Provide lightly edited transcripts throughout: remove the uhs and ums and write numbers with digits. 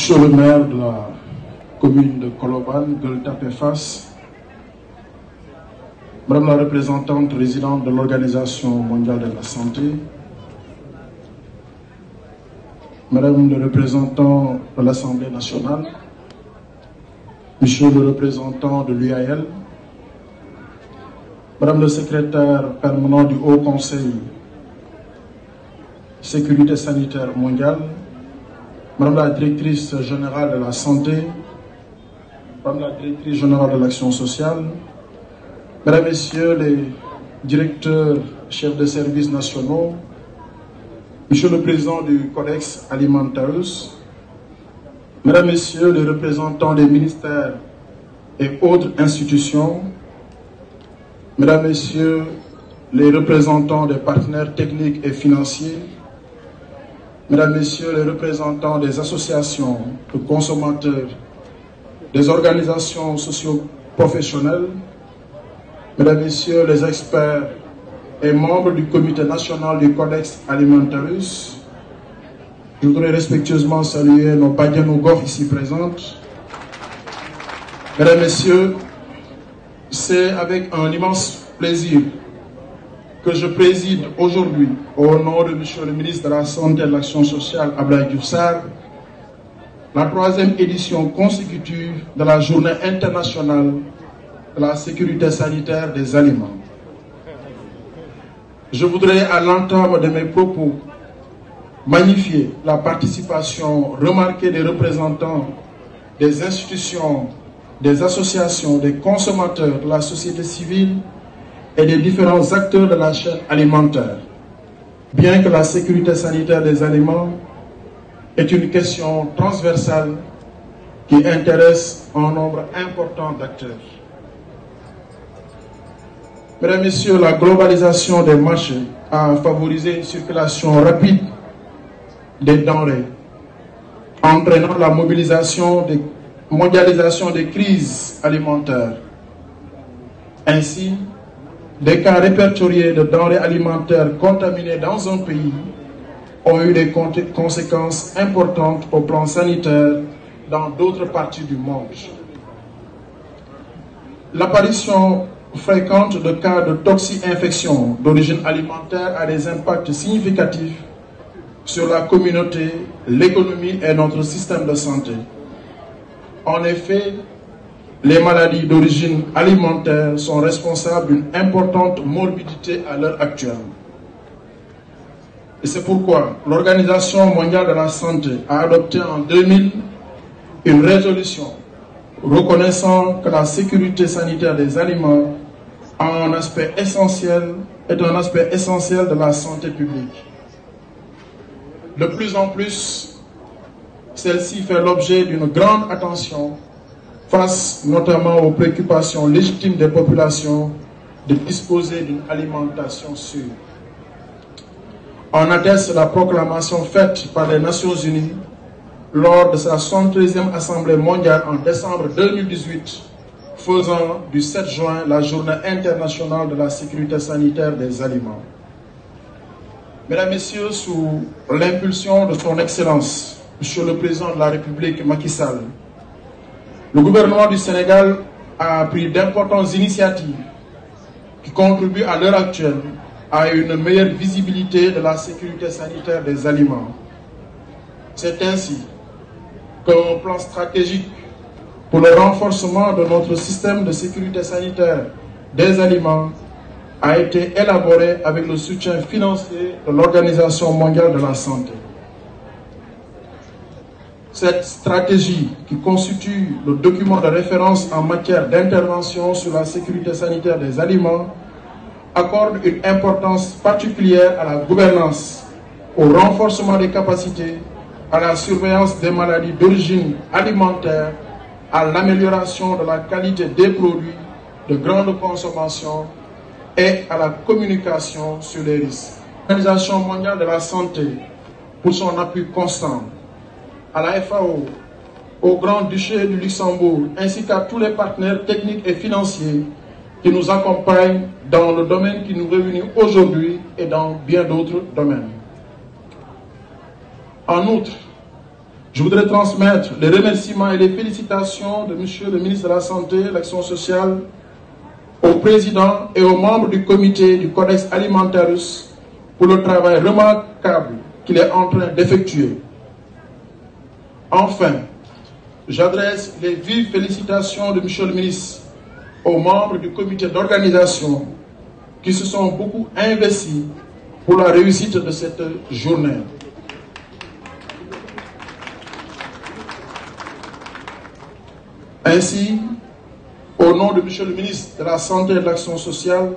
Monsieur le maire de la commune de Colobane, Gueule-Tapée-Fass, Madame la représentante résidente de l'Organisation mondiale de la santé, Madame le représentant de l'Assemblée nationale, Monsieur le représentant de l'UAL, Madame le secrétaire permanent du Haut Conseil Sécurité sanitaire mondiale, Madame la directrice générale de la santé, Madame la directrice générale de l'action sociale, Mesdames, Messieurs les directeurs, chefs de services nationaux, Monsieur le Président du Codex Alimentarius, Mesdames, Messieurs les représentants des ministères et autres institutions, Mesdames, Messieurs les représentants des partenaires techniques et financiers, Mesdames, Messieurs les représentants des associations de consommateurs, des organisations socio-professionnelles, Mesdames, Messieurs les experts et membres du Comité national du Codex Alimentarius, je voudrais respectueusement saluer nos Badianougor ici présentes. Mesdames, Messieurs, c'est avec un immense plaisir que je préside aujourd'hui, au nom de Monsieur le ministre de la Santé et de l'Action sociale, Abdoulaye Diouf Sarr, la 3e édition consécutive de la Journée internationale de la sécurité sanitaire des aliments. Je voudrais, à l'entame de mes propos, magnifier la participation remarquée des représentants des institutions, des associations, des consommateurs, de la société civile et des différents acteurs de la chaîne alimentaire. Bien que la sécurité sanitaire des aliments est une question transversale qui intéresse un nombre important d'acteurs. Mesdames, Messieurs, la globalisation des marchés a favorisé une circulation rapide des denrées, entraînant la mondialisation des crises alimentaires. Ainsi, des cas répertoriés de denrées alimentaires contaminées dans un pays ont eu des conséquences importantes au plan sanitaire dans d'autres parties du monde. L'apparition fréquente de cas de toxi-infection d'origine alimentaire a des impacts significatifs sur la communauté, l'économie et notre système de santé. En effet, les maladies d'origine alimentaire sont responsables d'une importante morbidité à l'heure actuelle. Et c'est pourquoi l'Organisation mondiale de la santé a adopté en 2000 une résolution reconnaissant que la sécurité sanitaire des aliments est un aspect essentiel de la santé publique. De plus en plus, celle-ci fait l'objet d'une grande attention face notamment aux préoccupations légitimes des populations de disposer d'une alimentation sûre. En atteste la proclamation faite par les Nations Unies lors de sa 73e Assemblée mondiale en décembre 2018, faisant du 7 juin la Journée internationale de la sécurité sanitaire des aliments. Mesdames, Messieurs, sous l'impulsion de son Excellence, Monsieur le Président de la République Macky Sall, le gouvernement du Sénégal a pris d'importantes initiatives qui contribuent à l'heure actuelle à une meilleure visibilité de la sécurité sanitaire des aliments. C'est ainsi qu'un plan stratégique pour le renforcement de notre système de sécurité sanitaire des aliments a été élaboré avec le soutien financier de l'Organisation mondiale de la santé. Cette stratégie, qui constitue le document de référence en matière d'intervention sur la sécurité sanitaire des aliments, accorde une importance particulière à la gouvernance, au renforcement des capacités, à la surveillance des maladies d'origine alimentaire, à l'amélioration de la qualité des produits de grande consommation et à la communication sur les risques. L'Organisation mondiale de la santé, pour son appui constant, à la FAO, au Grand-Duché du Luxembourg, ainsi qu'à tous les partenaires techniques et financiers qui nous accompagnent dans le domaine qui nous réunit aujourd'hui et dans bien d'autres domaines. En outre, Je voudrais transmettre les remerciements et les félicitations de Monsieur le ministre de la Santé et de l'Action sociale au président et aux membres du comité du Codex Alimentarius pour le travail remarquable qu'il est en train d'effectuer. Enfin, j'adresse les vives félicitations de Monsieur le ministre aux membres du comité d'organisation qui se sont beaucoup investis pour la réussite de cette journée. Ainsi, au nom de Monsieur le ministre de la Santé et de l'Action sociale,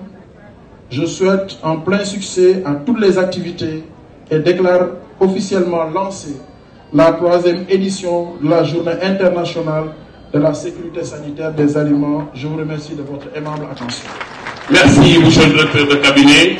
je souhaite un plein succès à toutes les activités et déclare officiellement lancée la 3e édition de la Journée internationale de la sécurité sanitaire des aliments. Je vous remercie de votre aimable attention. Merci, monsieur le directeur de cabinet.